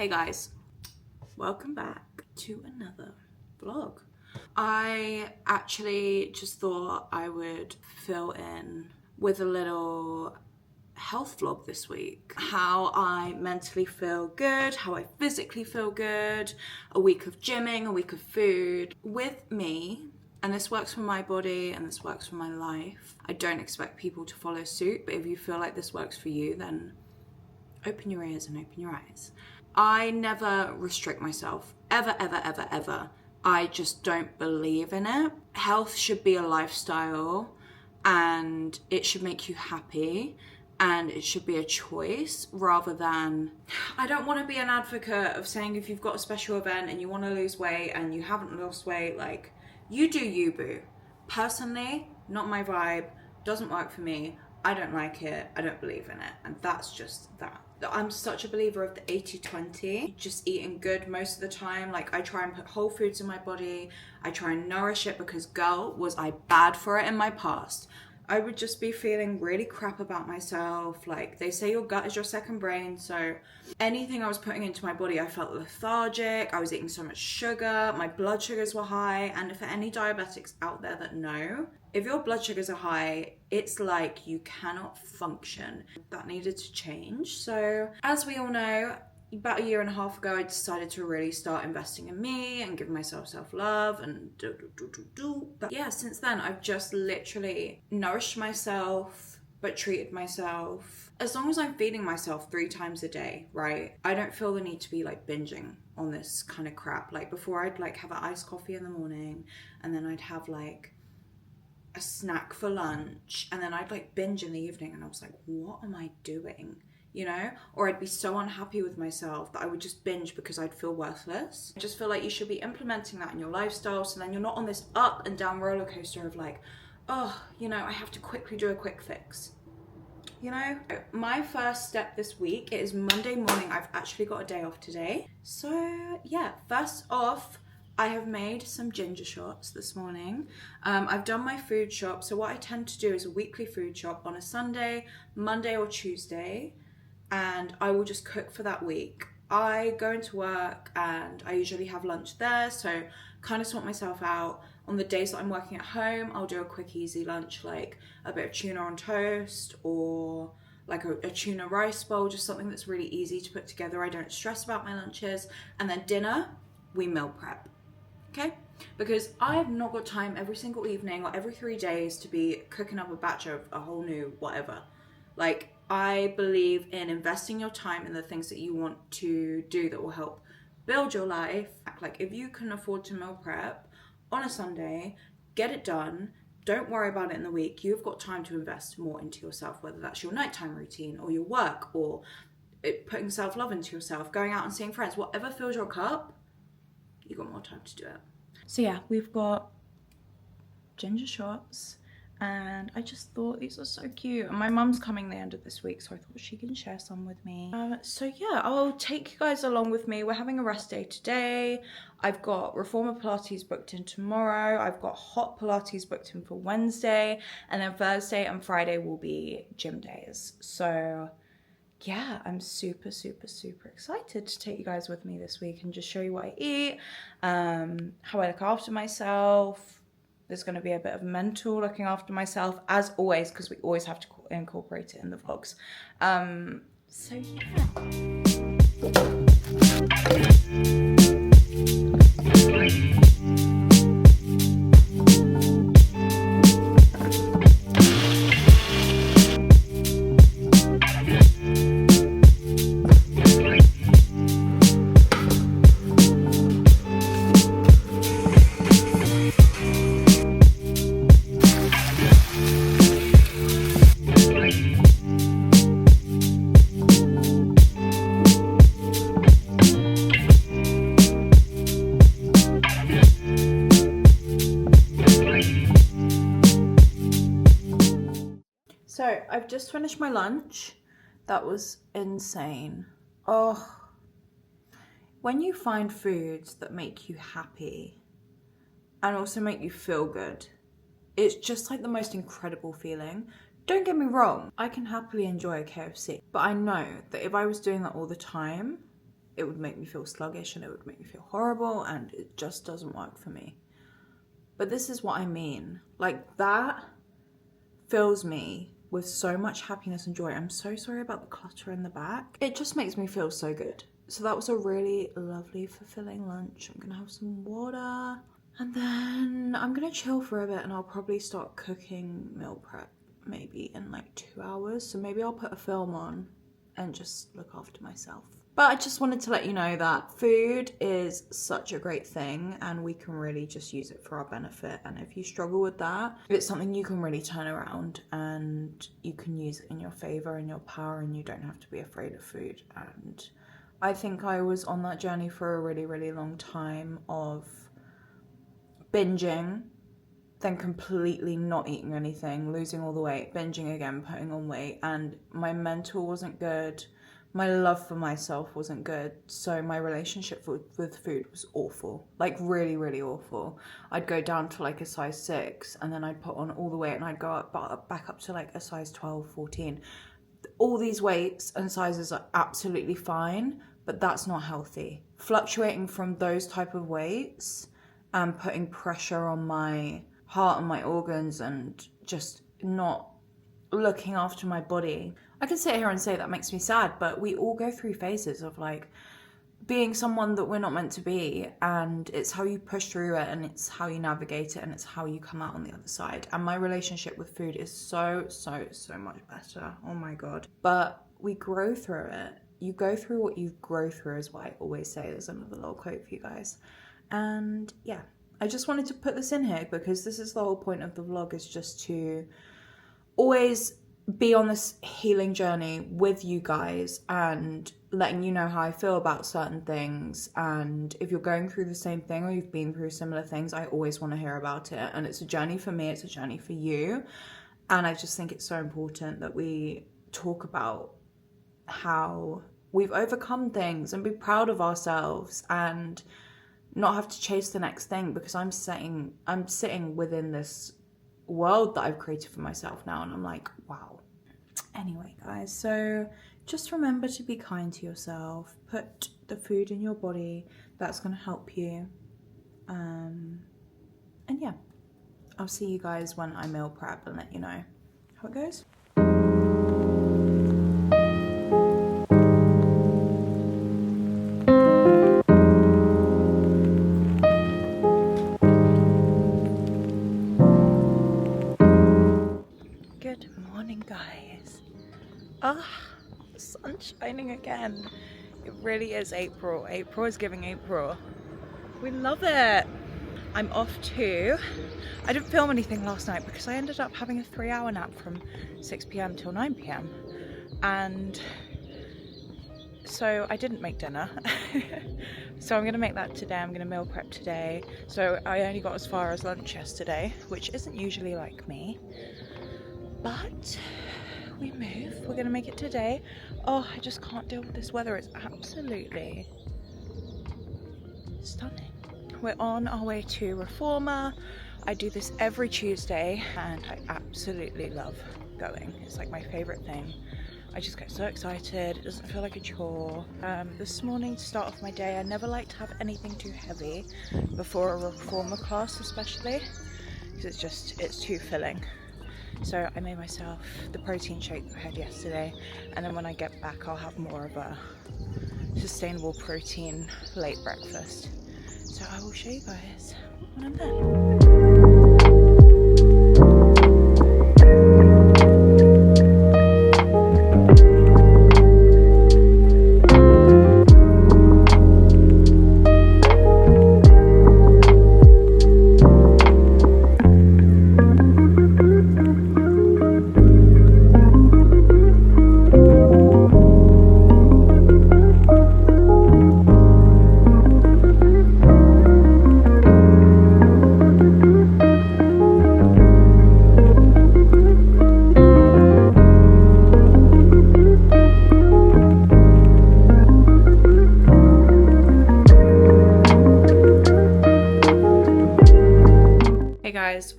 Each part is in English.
Hey guys, welcome back to another vlog. I actually just thought I would fill in with a little health vlog this week. How I mentally feel good, how I physically feel good, a week of gymming, a week of food. With me, and this works for my body and this works for my life. I don't expect people to follow suit, but if you feel like this works for you, then open your ears and open your eyes. I never restrict myself, ever, ever, ever, ever. I just don't believe in it. Health should be a lifestyle and it should make you happy and it should be a choice rather than... I don't want to be an advocate of saying if you've got a special event and you want to lose weight and you haven't lost weight, like, you do you, boo. Personally, not my vibe, doesn't work for me. I don't like it, I don't believe in it, and that's just that. I'm such a believer of the 80-20, just eating good most of the time. Like, I try and put whole foods in my body, I try and nourish it because girl, was I bad for it in my past. I would just be feeling really crap about myself. Like, they say your gut is your second brain, so anything I was putting into my body, I felt lethargic, I was eating so much sugar, my blood sugars were high, and for any diabetics out there that know, if your blood sugars are high, it's like you cannot function. That needed to change. So, as we all know, about a year and a half ago, I decided to really start investing in me and give myself self-love and But yeah, since then, I've just literally nourished myself, but treated myself. As long as I'm feeding myself 3 times a day, right? I don't feel the need to be like binging on this kind of crap. Like before, I'd like have an iced coffee in the morning and then I'd have like a snack for lunch and then I'd like binge in the evening and I was like, what am I doing? You know, or I'd be so unhappy with myself that I would just binge because I'd feel worthless. I just feel like you should be implementing that in your lifestyle so then you're not on this up and down roller coaster of like, oh, you know, I have to quickly do a quick fix. You know, my first step this week, it is Monday morning. I've actually got a day off today. So yeah, first off, I have made some ginger shots this morning. I've done my food shop. So what I tend to do is a weekly food shop on a Sunday, Monday or Tuesday. And I will just cook for that week. I go into work and I usually have lunch there, so kind of sort myself out. On the days that I'm working at home, I'll do a quick easy lunch, like a bit of tuna on toast or like a tuna rice bowl, just something that's really easy to put together. I don't stress about my lunches. And then dinner, we meal prep, okay? Because I have not got time every single evening or every 3 days to be cooking up a batch of a whole new whatever. Like, I believe in investing your time in the things that you want to do that will help build your life. Like, if you can afford to meal prep on a Sunday, get it done. Don't worry about it in the week. You've got time to invest more into yourself, whether that's your nighttime routine or your work or putting self-love into yourself, going out and seeing friends, whatever fills your cup, you've got more time to do it. So yeah, we've got ginger shots. And I just thought these are so cute. And my mum's coming the end of this week, so I thought she can share some with me. So yeah, I'll take you guys along with me. We're having a rest day today. I've got Reformer Pilates booked in tomorrow. I've got Hot Pilates booked in for Wednesday. And then Thursday and Friday will be gym days. So yeah, I'm super, super, super excited to take you guys with me this week and just show you what I eat, how I look after myself. There's going to be a bit of mental looking after myself, as always, because we always have to incorporate it in the vlogs. So yeah. So I've just finished my lunch. That was insane. Oh, when you find foods that make you happy and also make you feel good, it's just like the most incredible feeling. Don't get me wrong, I can happily enjoy a KFC, but I know that if I was doing that all the time, it would make me feel sluggish and it would make me feel horrible, and it just doesn't work for me. But this is what I mean. Like, that fills me with so much happiness and joy. I'm so sorry about the clutter in the back. It just makes me feel so good. So that was a really lovely, fulfilling lunch. I'm gonna have some water and then I'm gonna chill for a bit, and I'll probably start cooking meal prep maybe in like 2 hours. So maybe I'll put a film on and just look after myself. But I just wanted to let you know that food is such a great thing and we can really just use it for our benefit. And if you struggle with that, it's something you can really turn around and you can use it in your favor and your power, and you don't have to be afraid of food. And I think I was on that journey for a really, really long time of binging, then completely not eating anything, losing all the weight, binging again, putting on weight, and my mental wasn't good. My love for myself wasn't good, so my relationship with food was awful, like really, really awful. I'd go down to like a size 6 and then I'd put on all the weight and I'd go back up to like a size 12, 14. All these weights and sizes are absolutely fine, but that's not healthy. Fluctuating from those type of weights and putting pressure on my heart and my organs and just not looking after my body. I can sit here and say that makes me sad, but we all go through phases of like being someone that we're not meant to be, and it's how you push through it and it's how you navigate it and it's how you come out on the other side. And my relationship with food is so much better. Oh my God. But we grow through it. You go through what you grow through is what I always say. There's another little quote for you guys. And yeah, I just wanted to put this in here because this is the whole point of the vlog, is just to always be on this healing journey with you guys and letting you know how I feel about certain things. And if you're going through the same thing or you've been through similar things, I always want to hear about it. And it's a journey for me, it's a journey for you. And I just think it's so important that we talk about how we've overcome things and be proud of ourselves and not have to chase the next thing, because I'm sitting within this world that I've created for myself now, and I'm like, wow. Anyway guys, so just remember to be kind to yourself, put the food in your body, that's going to help you, and yeah, I'll see you guys when I meal prep and let you know how it goes. Good morning guys. The sun's shining again. It really is April. April is giving April. We love it. I'm off too. I didn't film anything last night because I ended up having a 3-hour nap from 6 p.m. till 9 p.m. and so I didn't make dinner. So I'm gonna make that today. I'm gonna meal prep today. So I only got as far as lunch yesterday, which isn't usually like me. But we move. We're gonna make it today. Oh, I just can't deal with this weather. It's absolutely stunning. We're on our way to Reformer. I do this every Tuesday and I absolutely love going. It's like my favorite thing. I just get so excited. It doesn't feel like a chore. This morning, to start off my day, I never like to have anything too heavy before a Reformer class, especially because it's too filling. So I made myself the protein shake that I had yesterday, and then when I get back I'll have more of a sustainable protein late breakfast. So I will show you guys when I'm there.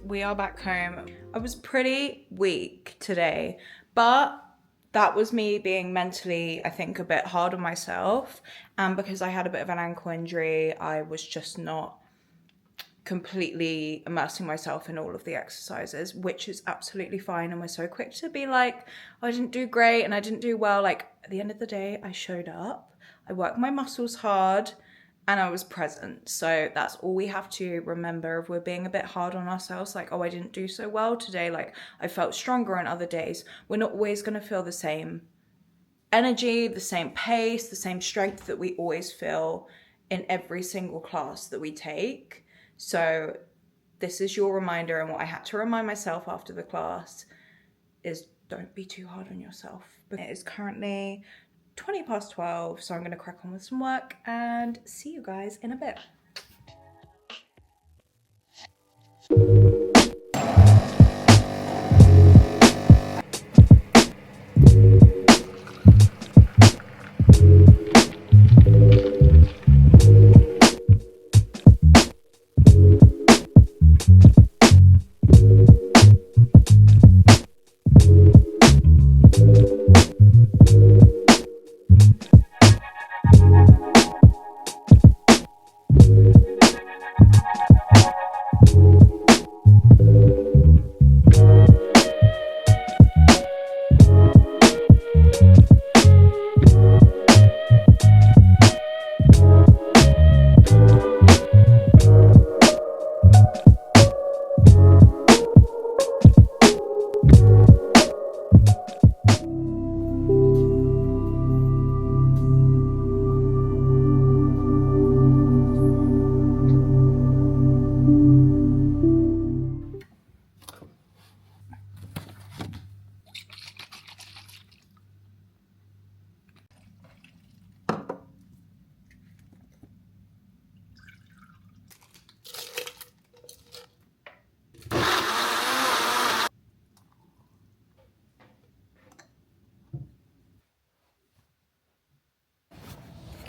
We are back home. I was pretty weak today, but that was me being mentally, I think, a bit hard on myself. And because I had a bit of an ankle injury, I was just not completely immersing myself in all of the exercises, which is absolutely fine. And we're so quick to be like, I didn't do great and I didn't do well. Like, at the end of the day, I showed up, I worked my muscles hard, and I was present. So that's all we have to remember. If we're being a bit hard on ourselves, like, oh, I didn't do so well today, like I felt stronger on other days, we're not always going to feel the same energy, the same pace, the same strength that we always feel in every single class that we take. So this is your reminder, and what I had to remind myself after the class is don't be too hard on yourself. It is currently 12:20, so I'm going to crack on with some work and see you guys in a bit.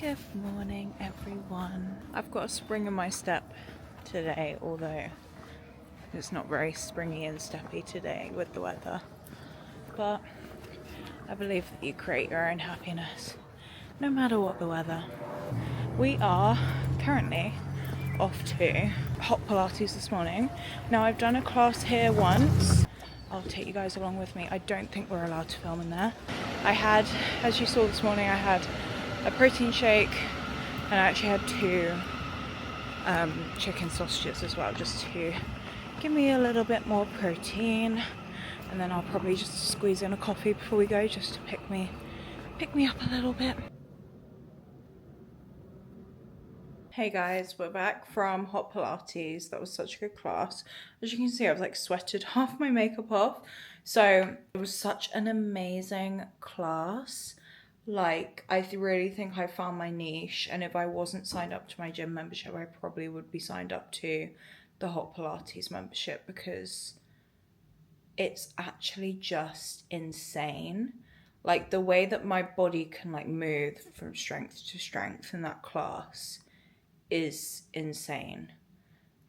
Good morning, everyone. I've got a spring in my step today, although it's not very springy and steppy today with the weather. But I believe that you create your own happiness, no matter what the weather. We are currently off to hot Pilates this morning. Now, I've done a class here once. I'll take you guys along with me. I don't think we're allowed to film in there. I had, as you saw this morning, I had a protein shake, and I actually had 2 chicken sausages as well, just to give me a little bit more protein. And then I'll probably just squeeze in a coffee before we go, just to pick me up a little bit. Hey guys, we're back from hot Pilates. That was such a good class. As you can see, I've like sweated half my makeup off. So it was such an amazing class. Like, I really think I found my niche, and if I wasn't signed up to my gym membership, I probably would be signed up to the hot Pilates membership, because it's actually just insane. Like, the way that my body can like move from strength to strength in that class is insane.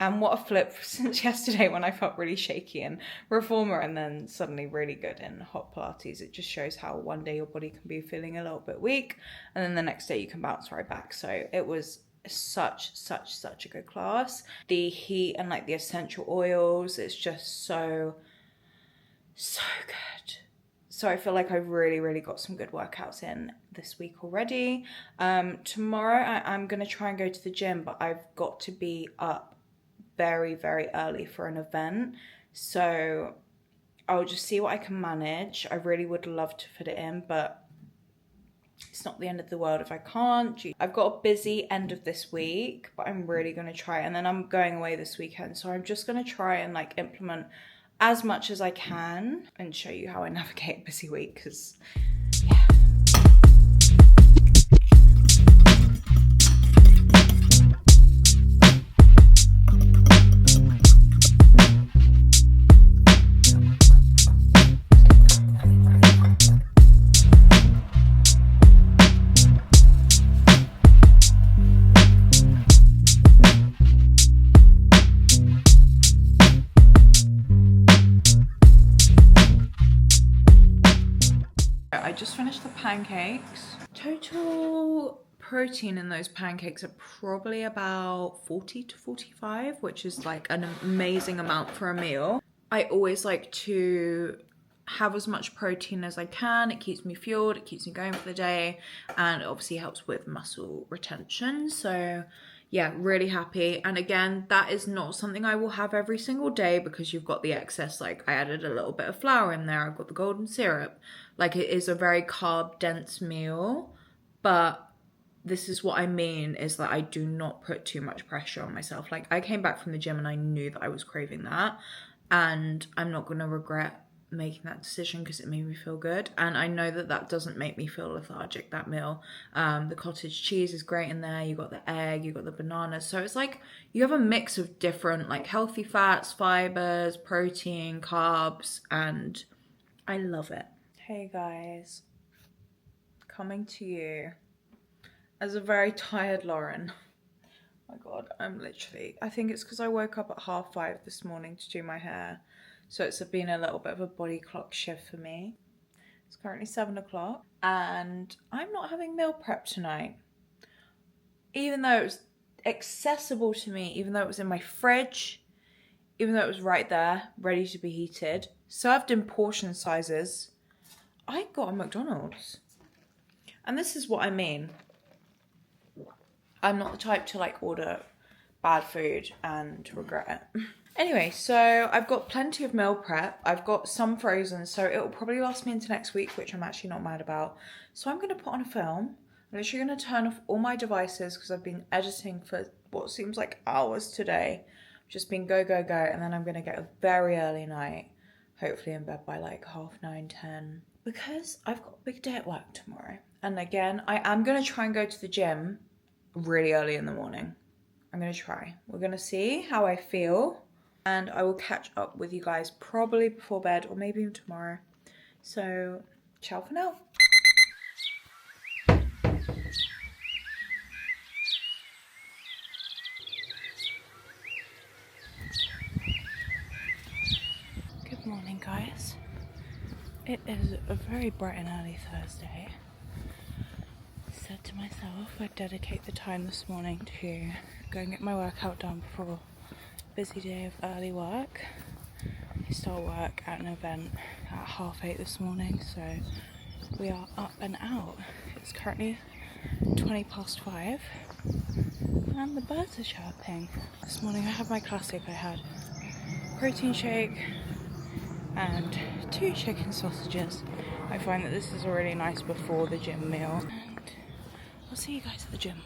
And what a flip since yesterday when I felt really shaky in reformer, and then suddenly really good in hot Pilates. It just shows how one day your body can be feeling a little bit weak, and then the next day you can bounce right back. So it was such a good class. The heat and like the essential oils, it's just so good. So I feel like I've really got some good workouts in this week already. Tomorrow I'm going to try and go to the gym, but I've got to be up very early for an event. So I'll just see what I can manage. I really would love to fit it in, but it's not the end of the world if I can't. I've got a busy end of this week, but I'm really going to try. And then I'm going away this weekend. So I'm just going to try and like implement as much as I can and show you how I navigate a busy week, because yeah. I pancakes. Total protein in those pancakes are probably about 40 to 45, which is like an amazing amount for a meal. I always like to have as much protein as I can. It keeps me fueled, it keeps me going for the day, and it obviously helps with muscle retention. So yeah, really happy. And again, that is not something I will have every single day because you've got the excess, like I added a little bit of flour in there, I've got the golden syrup. Like it is a very carb dense meal, but this is what I mean is that I do not put too much pressure on myself. Like I came back from the gym and I knew that I was craving that, and I'm not going to regret making that decision because it made me feel good. And I know that that doesn't make me feel lethargic, that meal. The cottage cheese is great in there, you got the egg, you got the bananas, so it's like you have a mix of different like healthy fats, fibers, protein, carbs, and I love it. Hey guys, coming to you as a very tired Lauren. Oh my god, I think it's because I woke up at 5:30 this morning to do my hair. So it's been a little bit of a body clock shift for me. It's currently 7 o'clock and I'm not having meal prep tonight. Even though it was accessible to me, even though it was in my fridge, even though it was right there, ready to be heated, served in portion sizes, I got a McDonald's. And this is what I mean. I'm not the type to like order bad food and regret it. Anyway, so I've got plenty of meal prep. I've got some frozen, so it will probably last me into next week, which I'm actually not mad about. So I'm going to put on a film. I'm literally going to turn off all my devices because I've been editing for what seems like hours today. Just been go, go, go. And then I'm going to get a very early night, hopefully in bed by like 9:30, 10. Because I've got a big day at work tomorrow. And again, I am going to try and go to the gym really early in the morning. I'm going to try. We're going to see how I feel. And I will catch up with you guys probably before bed or maybe even tomorrow. So, ciao for now. Good morning, guys. It is a very bright and early Thursday. Said to myself I'd dedicate the time this morning to go and get my workout done before busy day of early work. I start work at an event at 8:30 this morning, so we are up and out. It's currently 5:20 and the birds are chirping. This morning I had my classic. I had protein shake and 2 chicken sausages. I find that this is a really nice before the gym meal, and I'll see you guys at the gym.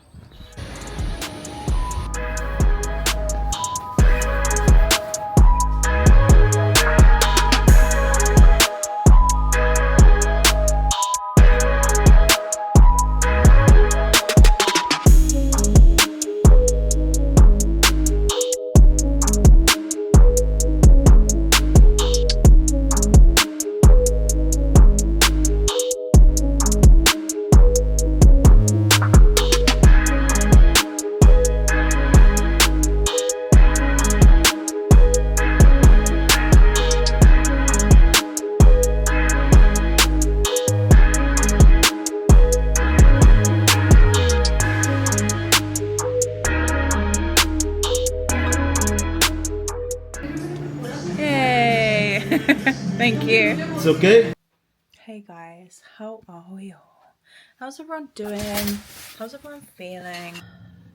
Thank you. It's okay. Hey guys, how are we all? How's everyone doing? How's everyone feeling?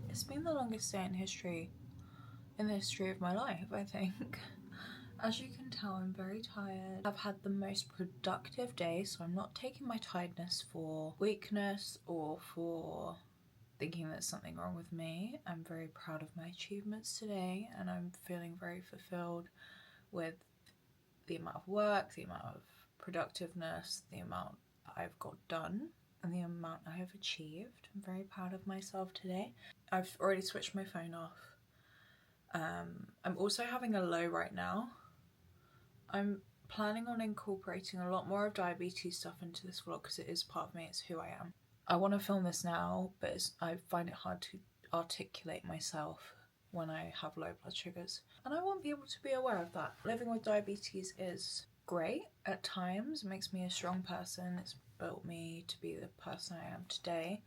It's been the longest day in the history of my life, I think. As you can tell, I'm very tired. I've had the most productive day, so I'm not taking my tiredness for weakness or for thinking there's something wrong with me. I'm very proud of my achievements today, and I'm feeling very fulfilled with the amount of work, the amount of productiveness, the amount I've got done, and the amount I have achieved. I'm very proud of myself today. I've already switched my phone off. I'm also having a low right now. I'm planning on incorporating a lot more of diabetes stuff into this vlog because it is part of me, it's who I am. I want to film this now, but I find it hard to articulate myself when I have low blood sugars. And I want people to be aware of that. Living with diabetes is great at times, it makes me a strong person, it's built me to be the person I am today,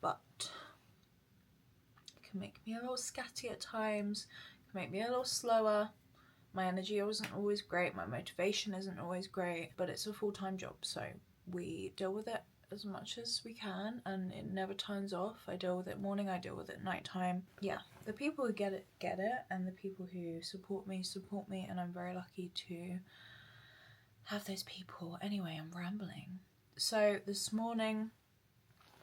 but it can make me a little scatty at times, it can make me a little slower. My energy isn't always great, my motivation isn't always great, but it's a full-time job, so we deal with it as much as we can, and it never turns off. I deal with it morning, I deal with it nighttime. Yeah, the people who get it, and the people who support me, and I'm very lucky to have those people. Anyway, I'm rambling. So this morning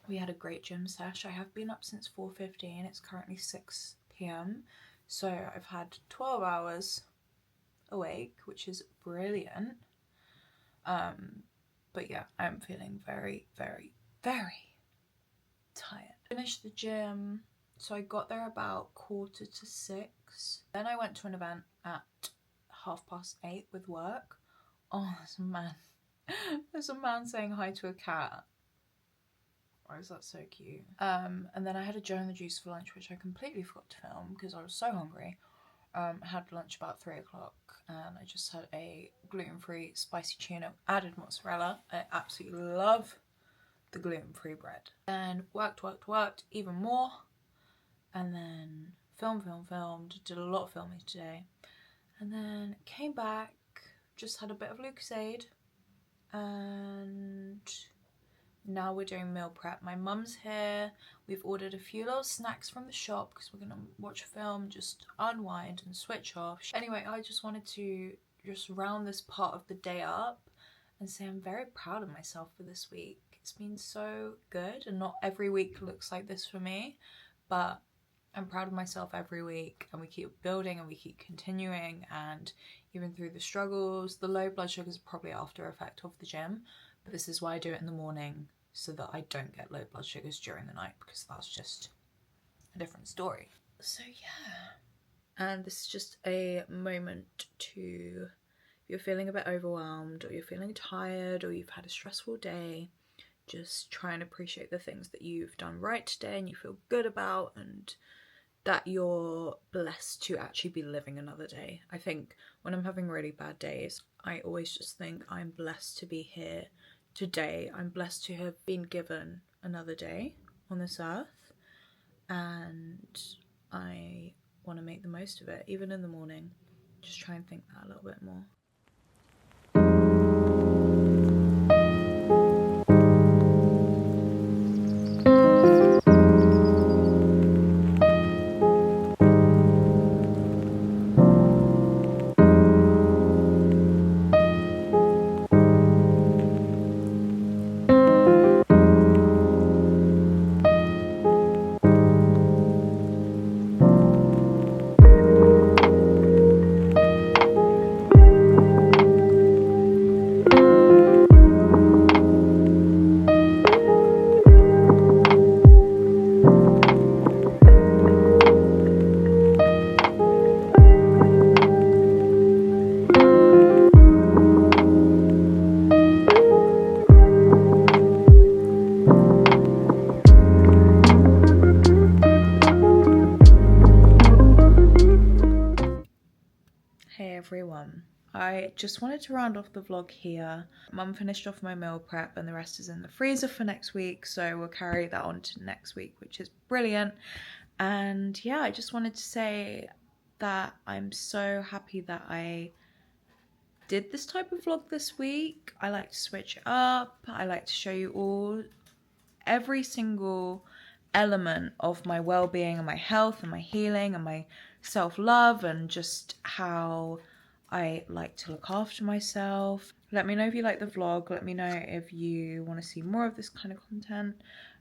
we had a great gym sesh. I have been up since 4:15, it's currently 6 p.m, so I've had 12 hours awake, which is brilliant. But yeah, I'm feeling very, very, very tired. Finished the gym, so I got there about 5:45. Then I went to an event at 8:30 with work. Oh, there's a man. There's a man saying hi to a cat. Why is that so cute? And then I had a Joe and the Juice for lunch, which I completely forgot to film because I was so hungry. I had lunch about 3 o'clock, and I just had a gluten-free spicy tuna, added mozzarella. I absolutely love the gluten-free bread. And worked even more, and then filmed, did a lot of filming today, and then came back, just had a bit of Lucozade, and now we're doing meal prep. My mum's here. We've ordered a few little snacks from the shop because we're gonna watch a film, just unwind and switch off. Anyway, I just wanted to just round this part of the day up and say I'm very proud of myself for this week. It's been so good, and not every week looks like this for me, but I'm proud of myself every week, and we keep building and we keep continuing, and even through the struggles, the low blood sugar is probably after effect of the gym, but this is why I do it in the morning, so that I don't get low blood sugars during the night, because that's just a different story. So yeah, and this is just a moment to, if you're feeling a bit overwhelmed, or you're feeling tired, or you've had a stressful day, just try and appreciate the things that you've done right today and you feel good about, and that you're blessed to actually be living another day. I think when I'm having really bad days, I always just think I'm blessed to be here today. I'm blessed to have been given another day on this earth, and I want to make the most of it, even in the morning. Just try and think that a little bit more. Hey everyone, I just wanted to round off the vlog here. Mum finished off my meal prep and the rest is in the freezer for next week, so we'll carry that on to next week, which is brilliant. And yeah, I just wanted to say that I'm so happy that I did this type of vlog this week. I like to switch it up. I like to show you all every single element of my well-being and my health and my healing and my self-love, and just how I like to look after myself. Let me know if you like the vlog. Let me know if you want to see more of this kind of content.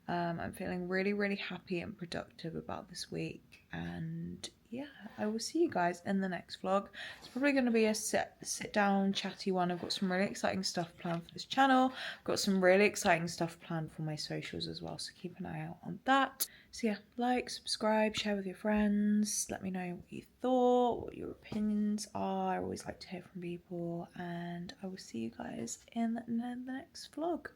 I'm feeling really, really happy and productive about this week, and yeah, I will see you guys in the next vlog. It's probably going to be a sit down chatty one. I've got some really exciting stuff planned for this channel. I've got some really exciting stuff planned for my socials as well, so keep an eye out on that. So yeah, like, subscribe, share with your friends. Let me know what you thought, what your opinions are. I always like to hear from people, and I will see you guys in the next vlog.